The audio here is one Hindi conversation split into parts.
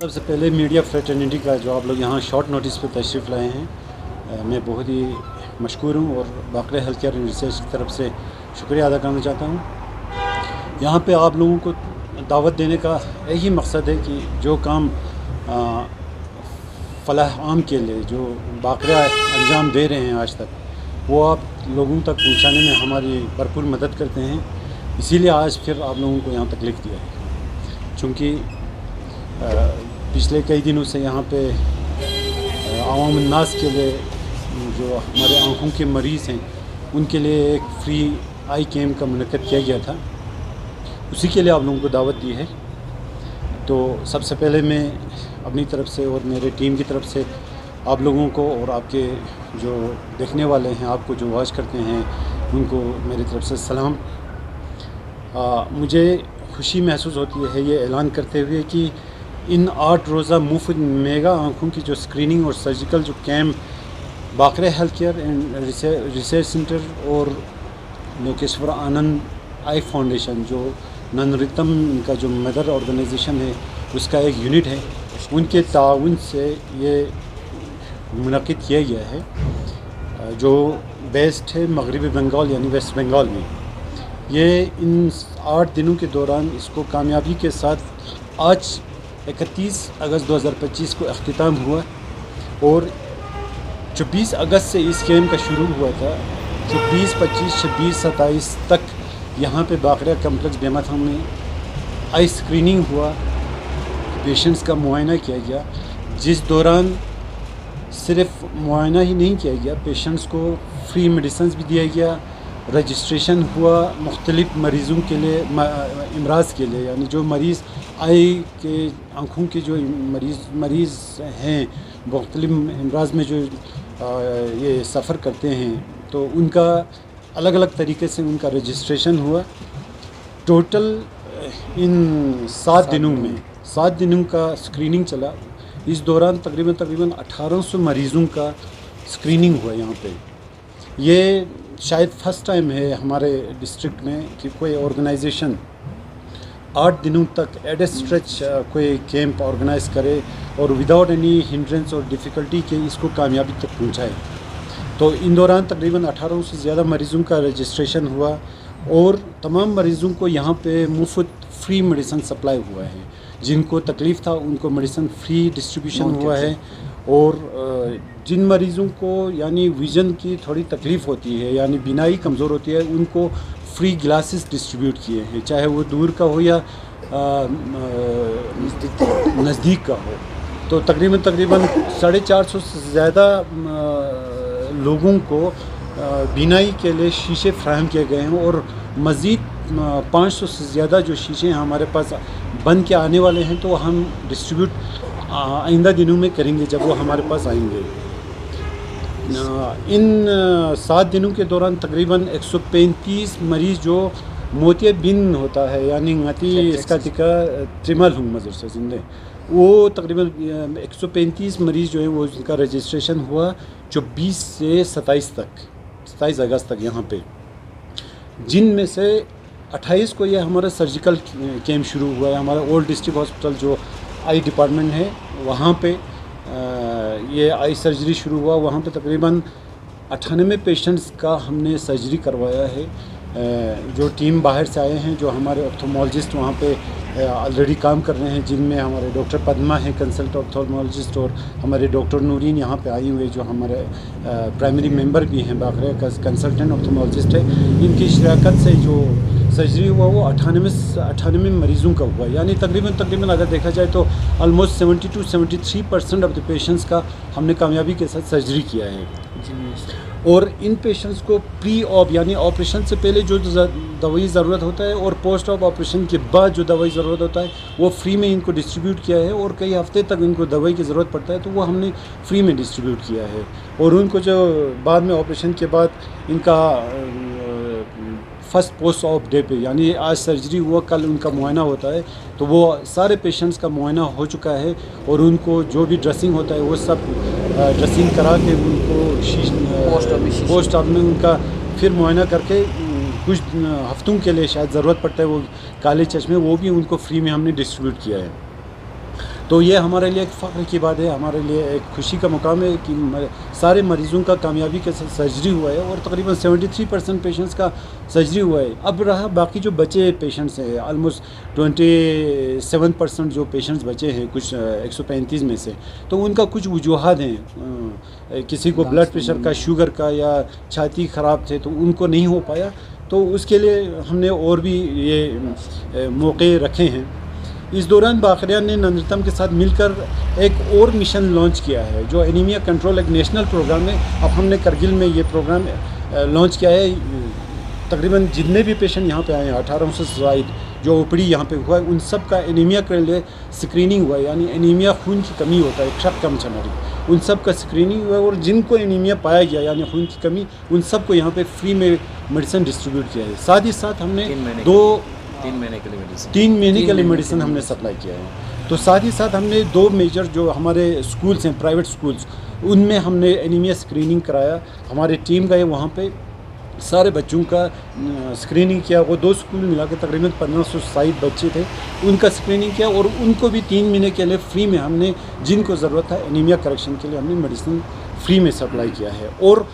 सबसे पहले मीडिया फ्रेटर्निटी का जो आप लोग यहाँ शॉर्ट नोटिस पे तशरीफ़ लाए हैं, मैं बहुत ही मशकूर हूँ और बाक़रा हेल्थ केयर रिसर्च की तरफ से शुक्रिया अदा करना चाहता हूँ। यहाँ पे आप लोगों को दावत देने का यही मकसद है कि जो काम फलाह आम के लिए जो बाक़रा अंजाम दे रहे हैं आज तक, वो आप लोगों तक पहुँचाने में हमारी भरपूर मदद करते हैं। इसीलिए आज फिर आप लोगों को यहाँ तक लिख दिया है, चूँकि पिछले कई दिनों से यहाँ पे आवाम नास के लिए जो हमारे आँखों के मरीज़ हैं उनके लिए एक फ्री आई कैम्प का मुनक़्क़द किया गया था, उसी के लिए आप लोगों को दावत दी है। तो सबसे पहले मैं अपनी तरफ से और मेरे टीम की तरफ से आप लोगों को और आपके जो देखने वाले हैं, आपको जो वॉच करते हैं, उनको मेरी तरफ से सलाम। मुझे खुशी महसूस होती है ये ऐलान करते हुए कि इन 8 रोज़ा मुफ्त मेगा आँखों की जो स्क्रीनिंग और सर्जिकल जो camp Bakra health care and research centre और लोकेश्वर आनंद आई फाउंडेशन जो ननरितम इनका जो मदर ऑर्गेनाइजेशन है उसका एक यूनिट है, उनके ताउन से ये मुनक़्क़िद किया गया है, जो बेस्ड है मगरबी बंगाल यानी वेस्ट बंगाल में। ये इन 8 दिनों के दौरान इसको कामयाबी के साथ आज 31 अगस्त 2025 को अख्तिताम हुआ और 24 अगस्त से इस कैम्प का शुरू हुआ था। 24, 25, 26, 27 तक यहाँ पे बाक़रा कम्प्लेक्स बेमाथाम में आई स्क्रीनिंग हुआ, पेशेंट्स का मुआयना किया गया, जिस दौरान सिर्फ मुआयना ही नहीं किया गया, पेशेंट्स को फ्री मेडिसिन भी दिया गया, रजिस्ट्रेशन हुआ मुख्तलिफ मरीज़ों के लिए, इमराज़ के लिए, यानी जो मरीज़ आई के आँखों के जो मरीज़ हैं मुख्तलिफ इमराज़ में जो ये सफ़र करते हैं, तो उनका अलग अलग तरीके से उनका रजिस्ट्रेशन हुआ। टोटल इन 7 दिनों का स्क्रीनिंग चला। इस दौरान तकरीबन 1800 मरीज़ों का स्क्रीनिंग हुआ यहाँ पे। ये शायद फर्स्ट टाइम है हमारे डिस्ट्रिक्ट में कि कोई ऑर्गेनाइजेशन 8 दिनों तक एट ए स्ट्रेच कोई कैंप ऑर्गेनाइज़ करे और विदाउट एनी हिंड्रेंस और डिफ़िकल्टी के इसको कामयाबी तक पहुँचाए। तो इन दौरान तकरीबन 1800 से ज़्यादा मरीज़ों का रजिस्ट्रेशन हुआ और तमाम मरीज़ों को यहाँ पे मुफ्त फ्री मेडिसिन सप्लाई हुआ है। जिनको तकलीफ़ था उनको मेडिसिन फ्री डिस्ट्रीब्यूशन हुआ है और जिन मरीज़ों को यानी विज़न की थोड़ी तकलीफ़ होती है, यानी बीनाई कमज़ोर होती है, उनको फ्री ग्लासेस डिस्ट्रीब्यूट किए हैं, चाहे वो दूर का हो या नज़दीक का हो। तो तकरीबन 450 से ज़्यादा लोगों को बीनाई के लिए शीशे फ्राहम किए गए हैं और मज़ीद 500 से ज़्यादा जो शीशे हमारे पास बन के आने वाले हैं, तो हम डिस्ट्रीब्यूट आइंदा दिनों में करेंगे जब वो हमारे पास आएंगे। इन 7 दिनों के दौरान तकरीबन 135 मरीज़ जो मोतियाबिंद होता है यानी ngati इसका टिका ट्रिमल हूँ मज़र से जिंदे, वो तकरीबन 135 मरीज़ जो है वो उनका रजिस्ट्रेशन हुआ 24 से 27 अगस्त तक यहाँ पे, जिनमें से 28 को ये हमारा सर्जिकल कैम्प शुरू हुआ है। हमारा ओल्ड डिस्ट्रिक्ट हॉस्पिटल जो आई डिपार्टमेंट है वहाँ पे ये आई सर्जरी शुरू हुआ। वहाँ पे तकरीबन 98 पेशेंट्स का हमने सर्जरी करवाया है। जो टीम बाहर से आए हैं, जो हमारे ऑप्थोमोलॉजिस्ट वहाँ पे ऑलरेडी काम कर रहे हैं, जिनमें हमारे डॉक्टर पद्मा हैं कंसल्टेंट ऑप्थोमोलॉजिस्ट और हमारे डॉक्टर नूरीन यहाँ पे आई हुए जो हमारे प्राइमरी मेंबर भी हैं, बाक़रा कंसल्टेंट ऑप्थोमोलॉजिस्ट है। इनकी शराकत से जो सर्जरी हुआ वो 98 मरीज़ों का हुआ, यानी तकरीबन अगर देखा जाए तो almost 70 to 73% of the patients का हमने कामयाबी के साथ सर्जरी किया है। और इन पेशेंट्स को प्री ऑप यानी ऑपरेशन से पहले जो दवाई ज़रूरत होता है और पोस्ट ऑप ऑपरेशन के बाद जो दवाई ज़रूरत होता है वो फ्री में इनको डिस्ट्रीब्यूट किया है। और कई हफ्ते तक इनको दवाई की ज़रूरत पड़ता है तो वो हमने फ्री में डिस्ट्रीब्यूट किया है। और उनको जो बाद में ऑपरेशन के बाद इनका फर्स्ट पोस्ट ऑफ डे पे, यानी आज सर्जरी हुआ कल उनका मुआयना होता है, तो वो सारे पेशेंट्स का मुआयना हो चुका है और उनको जो भी ड्रेसिंग होता है वो सब ड्रेसिंग करा के उनको पोस्ट ऑफ में उनका फिर मुआयना करके कुछ हफ्तों के लिए शायद ज़रूरत पड़ता है वो काले चश्मे, वो भी उनको फ्री में हमने डिस्ट्रीब्यूट किया है। तो ये हमारे लिए एक फ़ख्र की बात है, हमारे लिए एक खुशी का मुकाम है कि सारे मरीज़ों का कामयाबी के साथ सर्जरी हुआ है और तकरीबन 73% पेशेंट्स का सर्जरी हुआ है। अब रहा बाकी जो बचे पेशेंट्स हैं, ऑलमोस्ट 27% जो पेशेंट्स बचे हैं कुछ 135 में से, तो उनका कुछ वजूहात हैं, किसी को ब्लड प्रेशर का, शुगर का या छाती ख़राब थे तो उनको नहीं हो पाया, तो उसके लिए हमने और भी ये मौके रखे हैं। इस दौरान बाखरिया ने नंदृतम के साथ मिलकर एक और मिशन लॉन्च किया है जो एनीमिया कंट्रोल, एक नेशनल प्रोग्राम है। अब हमने करगिल में ये प्रोग्राम लॉन्च किया है। तकरीबन जितने भी पेशेंट यहाँ पे आए हैं 1800 से ज़ायद जो ओपीडी यहाँ पे हुआ है, उन सब का एनीमिया के लिए स्क्रीनिंग हुआ है, यानी एनीमिया खून की कमी होता है, शक कम चनारी, उन सब का स्क्रीनिंग हुआ है और जिनको एनीमिया पाया गया यानी खून की कमी, उन सबको यहाँ पे फ्री में मेडिसिन डिस्ट्रीब्यूट किया है। साथ ही साथ हमने 3 महीने के लिए मेडिसिन हमने सप्लाई किया है। तो साथ ही साथ हमने 2 मेजर जो हमारे स्कूल्स हैं, प्राइवेट स्कूल्स, उनमें हमने एनीमिया स्क्रीनिंग कराया। हमारी टीम गए वहाँ पे, सारे बच्चों का स्क्रीनिंग किया। वो 2 स्कूल मिला के तकरीबन 1560 बच्चे थे, उनका स्क्रीनिंग किया और उनको भी 3 महीने के लिए फ्री में हमने, जिनको ज़रूरत था एनीमिया करेक्शन के लिए, हमने मेडिसिन फ्री में सप्लाई किया है। और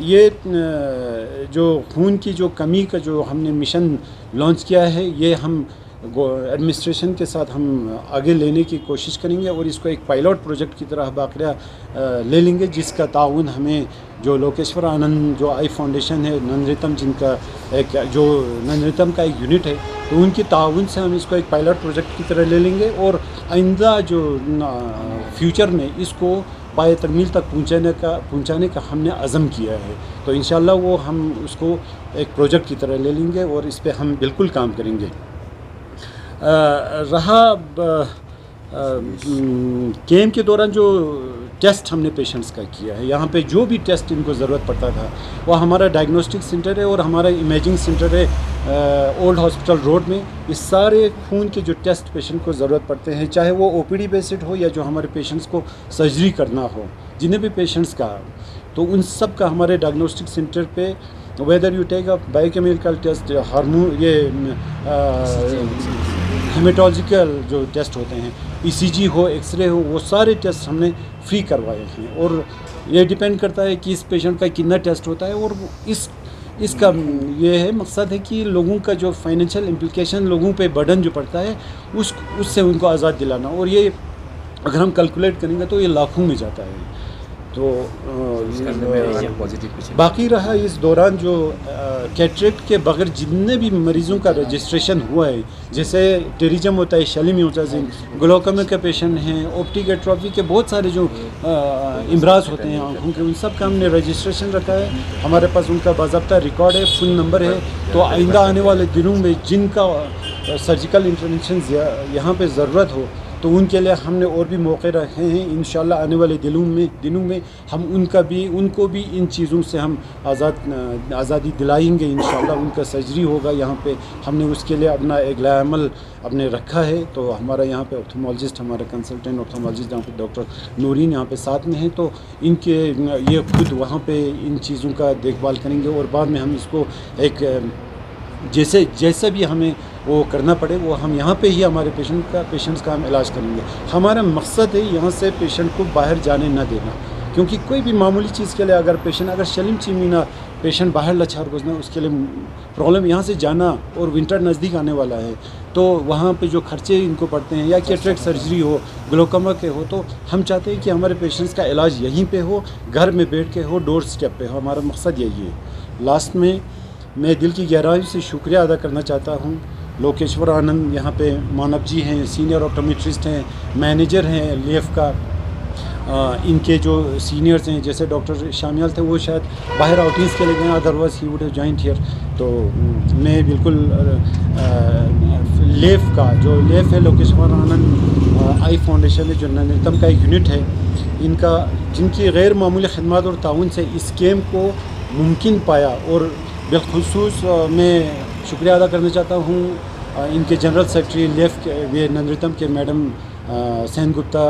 ये जो खून की जो कमी का जो हमने मिशन लॉन्च किया है, ये हम एडमिनिस्ट्रेशन के साथ हम आगे लेने की कोशिश करेंगे और इसको एक पायलट प्रोजेक्ट की तरह बाकरिया ले लेंगे, जिसका ताउन हमें जो लोकेश्वर आनंद जो आई फाउंडेशन है नंदृतम, जिनका एक जो नंदृतम का एक यूनिट है, तो उनके ताउन से हम इसको एक पायलट प्रोजेक्ट की तरह ले लेंगे और आइंदा जो फ्यूचर में इसको पाए तकमील तक पहुँचाने का हमने अज़म किया है। तो इंशाल्लाह वो हम उसको एक प्रोजेक्ट की तरह ले लेंगे और इस पर हम बिल्कुल काम करेंगे। रहा कैम्प के दौरान जो टेस्ट हमने पेशेंट्स का किया है, यहाँ पे जो भी टेस्ट इनको ज़रूरत पड़ता था, वो हमारा डायग्नोस्टिक सेंटर है और हमारा इमेजिंग सेंटर है ओल्ड हॉस्पिटल रोड में। इस सारे खून के जो टेस्ट पेशेंट को ज़रूरत पड़ते हैं, चाहे वो ओपीडी बेस्ड हो या जो हमारे पेशेंट्स को सर्जरी करना हो, जिन्हें भी पेशेंट्स का, तो उन सब का हमारे डायग्नोस्टिक सेंटर पे whether you take a biochemical test, hormone, ये हेमेटोलॉजिकल जो टेस्ट होते हैं, ईसीजी हो, एक्सरे हो, वो सारे टेस्ट हमने फ्री करवाए हैं। और ये डिपेंड करता है कि इस पेशेंट का कितना टेस्ट होता है और इसका ये है मकसद है कि लोगों का जो फाइनेंशियल इम्प्लिकेशन, लोगों पे बर्डन जो पड़ता है, उससे उनको आज़ाद दिलाना। और ये अगर हम कैलकुलेट करेंगे तो ये लाखों में जाता है। तो बाकी रहा इस दौरान जो कैटरेक्ट के बगैर जितने भी मरीज़ों का रजिस्ट्रेशन हुआ है, जैसे टेरिज्म होता है, शलिम होता है, ग्लोकोमा के पेशेंट हैं, ऑप्टिक एट्रोफी के बहुत सारे जो इमराज होते हैं आँखों के, उन सब का हमने रजिस्ट्रेशन रखा है। हमारे पास उनका बाज़ाब्ता रिकॉर्ड है, फ़ोन नंबर है। तो आइंदा आने वाले दिनों में जिनका सर्जिकल इंटरवेंशन यहाँ पर ज़रूरत हो, तो उनके लिए हमने और भी मौके रखे हैं। इंशाल्लाह आने वाले दिनों में हम उनको भी इन चीज़ों से हम आज़ादी दिलाएंगे। इंशाल्लाह उनका सर्जरी होगा यहाँ पे। हमने उसके लिए अपना एक लाअमल अपने रखा है। तो हमारा यहाँ पे ऑप्थोमोलॉजिस्ट, हमारा कंसल्टेंट ऑप्थोमोलॉजिस्ट यहाँ पे डॉक्टर नूरीन यहाँ पे साथ में हैं। तो इनके ये खुद वहाँ पे इन चीज़ों का देखभाल करेंगे और बाद में हम इसको एक जैसे भी हमें वो करना पड़े, वो हम यहाँ पे ही हमारे पेशेंट्स का हम इलाज करेंगे। हमारा मकसद है यहाँ से पेशेंट को बाहर जाने ना देना, क्योंकि कोई भी मामूली चीज़ के लिए अगर शलीम चीमीना पेशेंट बाहर लाचार गुजरना, उसके लिए प्रॉब्लम यहाँ से जाना, और विंटर नज़दीक आने वाला है, तो वहाँ पे जो खर्चे इनको पड़ते हैं, या कैटरेक्ट सर्जरी हो, ग्लोकोमा के हो, तो हम चाहते हैं कि हमारे पेशेंट्स का इलाज यहीं पे हो, घर में बैठ के हो, डोर स्टेप पे हो। हमारा मकसद यही है। लास्ट में मैं दिल की गहराई से शुक्रिया अदा करना चाहता हूँ लोकेश्वर आनंद, यहाँ पे मानव जी हैं, सीनियर ऑप्टोमेट्रिस्ट हैं, मैनेजर हैं लेफ का। इनके जो सीनियर्स हैं, जैसे डॉक्टर शामियाल थे, वो शायद बाहर आउटिंग्स के लिए गए, otherwise he would have joined here. तो मैं बिल्कुल लेफ का जो लेफ है, लोकेश्वर आनंद आई फाउंडेशन है, जो नंदृतम का एक यूनिट है, इनका जिनकी गैर मामूली खिदमत और ताउन से इस कैम्प को मुमकिन पाया। और बिलखुसूस मैं शुक्रिया अदा करना चाहता हूँ इनके जनरल सेक्रेटरी लेफ के नंदृतम के मैडम सेन गुप्ता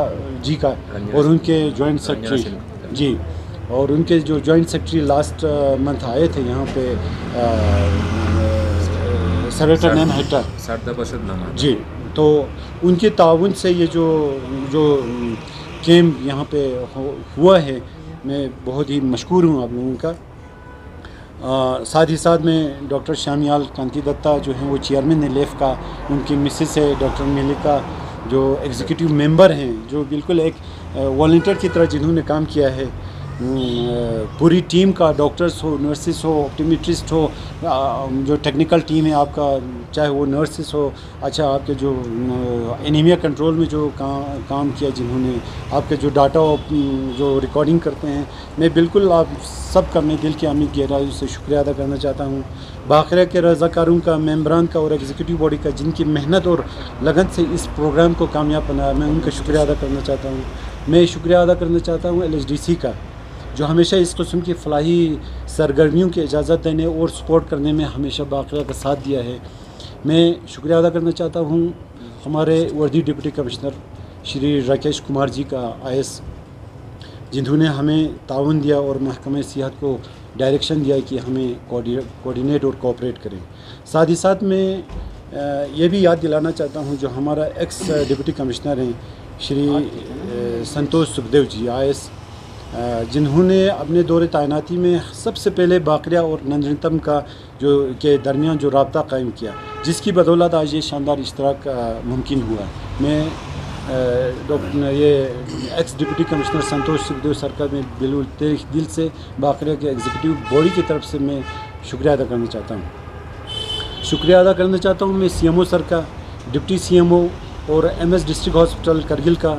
जी का, और उनके जॉइंट सेक्रेटरी जी, और उनके जो जॉइंट सेक्रेटरी लास्ट मंथ आए थे यहाँ पे सेनेटर नैन हेक्टर जी, तो उनके ताउन से ये जो जो कैम्प यहाँ पे हुआ है, मैं बहुत ही मशकूर हूँ आप लोगों का। साथ ही साथ में डॉक्टर श्यामयाल कांति दत्ता जो हैं वो चेयरमैन है लेफ का, उनकी मिसेस है डॉक्टर मलिका जो एग्जीक्यूटिव मेंबर हैं, जो बिल्कुल एक वॉलंटियर की तरह जिन्होंने काम किया है। पूरी टीम का, डॉक्टर्स हो, नर्सिस हो, ऑप्टोमेट्रिस्ट हो, जो टेक्निकल टीम है आपका, चाहे वो नर्सिस हो, अच्छा आपके जो एनीमिया कंट्रोल में जो काम किया जिन्होंने, आपके जो डाटा जो रिकॉर्डिंग करते हैं, मैं बिल्कुल आप सब का मैं दिल की अमीर गहराई से शुक्रिया अदा करना चाहता हूँ। बाखरा के रज़ाकारों का, मेम्बरान का और एग्जीक्यूटिव बॉडी का जिनकी मेहनत और लगन से इस प्रोग्राम को कामयाब बनाया, मैं उनका शुक्रिया अदा करना चाहता हूँ। मैं शुक्रिया अदा करना चाहता हूँ LHDC का, जो हमेशा इस किस्म की फलाही सरगर्मियों की इजाज़त देने और सपोर्ट करने में हमेशा बाखरा का साथ दिया है। मैं शुक्रिया अदा करना चाहता हूँ हमारे वर्दी डिप्टी कमिश्नर श्री राकेश कुमार जी का IS, जिन्होंने हमें ताउन दिया और महकमे सेहत को डायरेक्शन दिया कि हमें कोऑर्डिनेट और कोऑपरेट करें। साथ ही साथ मैं ये भी याद दिलाना चाहता हूँ जो हमारा एक्स डिप्टी कमिश्नर हैं श्री संतोष सुखदेव जी IS, जिन्होंने अपने दौरे तैनाती में सबसे पहले बाकरिया और नंदनतम का जो के दरमियान जो राब्ता कायम किया, जिसकी बदौलत आज ये शानदार इश्तराक मुमकिन हुआ। मैं ये एक्स डिप्टी कमिश्नर संतोष सुखदेव सर का मैं दिल से बाकरिया के एग्जीक्यूटिव बॉडी की तरफ से मैं शुक्रिया अदा करना चाहता हूँ। शुक्रिया अदा करना चाहता हूँ मैं CMO सर का, डिप्टी CMO और MS डिस्ट्रिक्ट हॉस्पिटल करगिल का,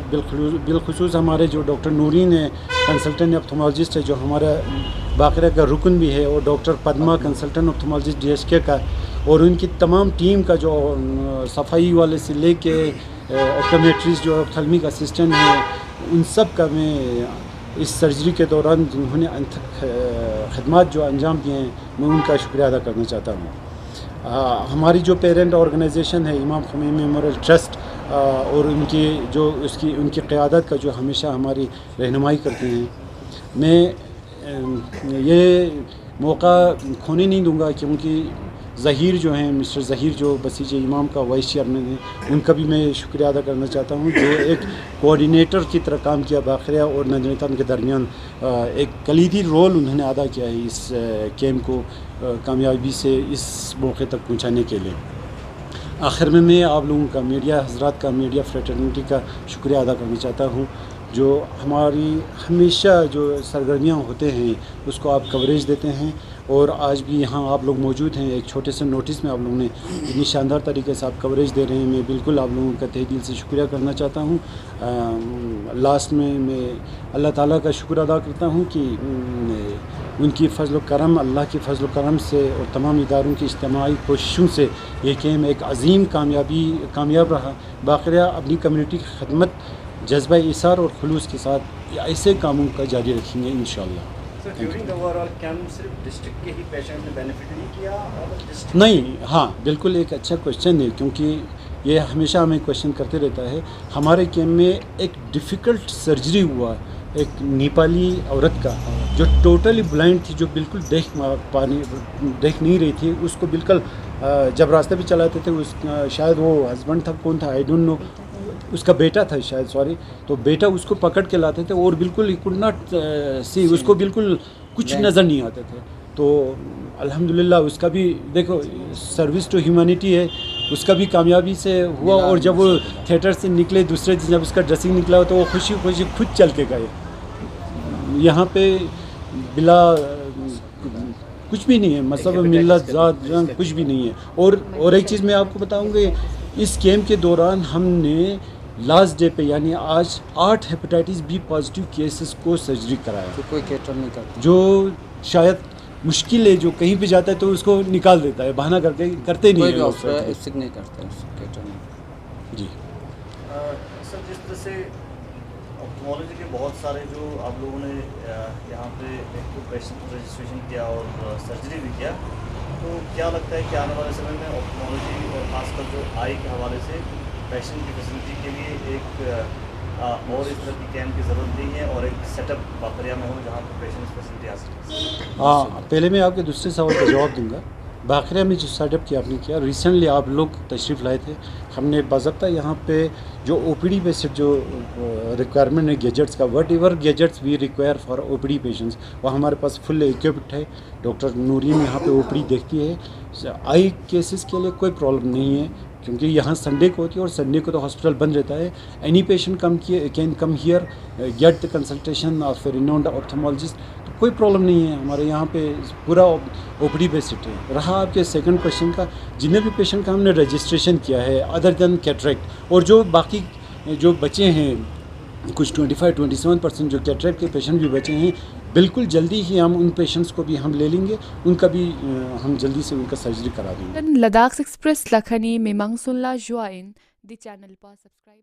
बिलखुसूस हमारे जो डॉक्टर नूरीन है कंसल्टेंट ऑप्थोमोलॉजिस्ट है, जो हमारा बाकरा का रुकन भी है, और doctor Padma consultant ophthalmologist DSK का, और उनकी तमाम टीम का जो सफाई वाले से लेके ऑप्टोमेट्रिस्ट जो ऑप्थेल्मिक असिस्टेंट है, उन सब का मैं इस सर्जरी के दौरान जिन्होंने खदमात जो अंजाम दिए हैं, मैं उनका शुक्रिया अदा करना चाहता हूँ। हमारी जो पेरेंट ऑर्गेनाइजेशन है इमाम ख़ुमैनी मेमोरियल ट्रस्ट, और उनकी क़यादत का जो हमेशा हमारी रहनुमाई करते हैं, मैं ये मौका खोने नहीं दूंगा क्योंकि ज़हीर जो हैं, मिस्टर ज़हीर जो बसीज इमाम का वाइस चेयरमैन है, उनका भी मैं शुक्रिया अदा करना चाहता हूँ, जो एक कोऑर्डिनेटर की तरह काम किया बाखरिया और नंदनतम के दरमियान। एक कलीदी रोल उन्होंने अदा किया है इस कैम्प को कामयाबी से इस मौके तक पहुँचाने के लिए। आखिर में मैं आप लोगों का, मीडिया हजरात का, मीडिया फ्रेटर्निटी का शुक्रिया अदा करना चाहता हूँ, जो हमारी हमेशा जो सरगर्मियाँ होते हैं उसको आप कवरेज देते हैं, और आज भी यहाँ आप लोग मौजूद हैं। एक छोटे से नोटिस में आप लोगों ने इतनी शानदार तरीके से आप कवरेज दे रहे हैं, मैं बिल्कुल आप लोगों का तहे दिल से शुक्रिया करना चाहता हूँ। लास्ट में मैं अल्लाह ताला का शुक्र अदा करता हूँ कि उनकी फ़ज़ल करम, अल्लाह की फ़ज़ल करम से और तमाम इदारों की इज्तिमाई कोशिशों से ये कैम्प एक अजीम कामयाब रहा। बाक़िया अपनी कम्युनिटी की खदमत जज्बा इसार और खुलूस के साथ ऐसे कामों का जारी रखेंगे इंशाअल्लाह। नहीं, हाँ बिल्कुल एक अच्छा क्वेश्चन है, क्योंकि ये हमेशा हमें क्वेश्चन करते रहता है। हमारे कैम्प में एक डिफ़िकल्ट सर्जरी हुआ एक नेपाली औरत का, जो टोटली ब्लाइंड थी, जो बिल्कुल देख नहीं रही थी। उसको बिल्कुल जब रास्ते पे चलाते थे, उस शायद वो हस्बैंड था, कौन था आई डोंट नो, उसका बेटा था शायद, सॉरी, तो बेटा उसको पकड़ के लाते थे और बिल्कुल ही कुड नॉट सी, उसको बिल्कुल कुछ नज़र नहीं आते थे। तो अल्हम्दुलिल्लाह उसका भी देखो सर्विस टू ह्यूमैनिटी है, उसका भी कामयाबी से हुआ। और जब वो थिएटर से निकले दूसरे दिन, जब उसका ड्रेसिंग निकला तो वो खुशी खुशी खुद चल के गए। यहाँ पे बिला कुछ भी नहीं है, मतलब मिल्लत ज़ात जंग कुछ भी नहीं है। और एक चीज़ मैं आपको बताऊँगा, इस कैम्प के दौरान हमने लास्ट डे पे यानी आज 8 हेपेटाइटिस B पॉजिटिव केसेस को सर्जरी कराया। तो कोई कैटर नहीं करता, जो शायद मुश्किल है, जो कहीं पे जाता है तो उसको निकाल देता है, बहाना करके करते नहीं है, इससे नहीं करता कैटर नहीं। जी सर, जिस तरह से ऑप्थेल्मोलॉजी के बहुत सारे जो आप लोगों ने यहाँ पे एक तो पेशेंट रजिस्ट्रेशन किया और सर्जरी भी किया, तो क्या लगता है कि आने वाले समय में ऑप्थेल्मोलॉजी और ख़ासकर जो आई के हवाले से पेशेंट की फैसिलिटी के लिए एक और इस तरह की कैम्प की ज़रूरत नहीं है और एक सेटअप बाकरिया में हो जहाँ पर पेशेंट फैसिलिटी आ सके? हाँ, पहले मैं आपके दूसरे सवाल का जवाब दूंगा। बाखरा में जो सेटअप किया आपने किया, रिसेंटली आप लोग तशरीफ़ लाए थे, हमने बाज़ाब्ता यहाँ पे जो ओपीडी बेस्ड जो रिक्वायरमेंट है गैजेट्स का, whatever gadgets we require for OPD patients, वह हमारे पास फुल इक्विप्ड है। डॉक्टर नूरीन यहाँ पे ओपीडी देखती है। आई केसेस के लिए कोई प्रॉब्लम नहीं है, क्योंकि यहाँ संडे को होती है और संडे को तो हॉस्पिटल बंद रहता है। Any patient can come here get the consultation of renowned ophthalmologist, तो कोई प्रॉब्लम नहीं है। हमारे यहाँ पे पूरा ओपीडी बेस्ड है। रहा आपके सेकंड क्वेश्चन का, जितने भी पेशेंट का हमने रजिस्ट्रेशन किया है अदर देन कैटरेक्ट, और जो बाकी जो बचे हैं कुछ 25-27% जो कैटरेक्ट के पेशेंट भी बचे हैं, बिल्कुल जल्दी ही हम उन पेशेंट्स को भी हम ले लेंगे, उनका भी हम जल्दी से उनका सर्जरी करा देंगे। लद्दाख एक्सप्रेस लखनी मेमंग सुनला जुआइन द चैनल पर सब्सक्राइब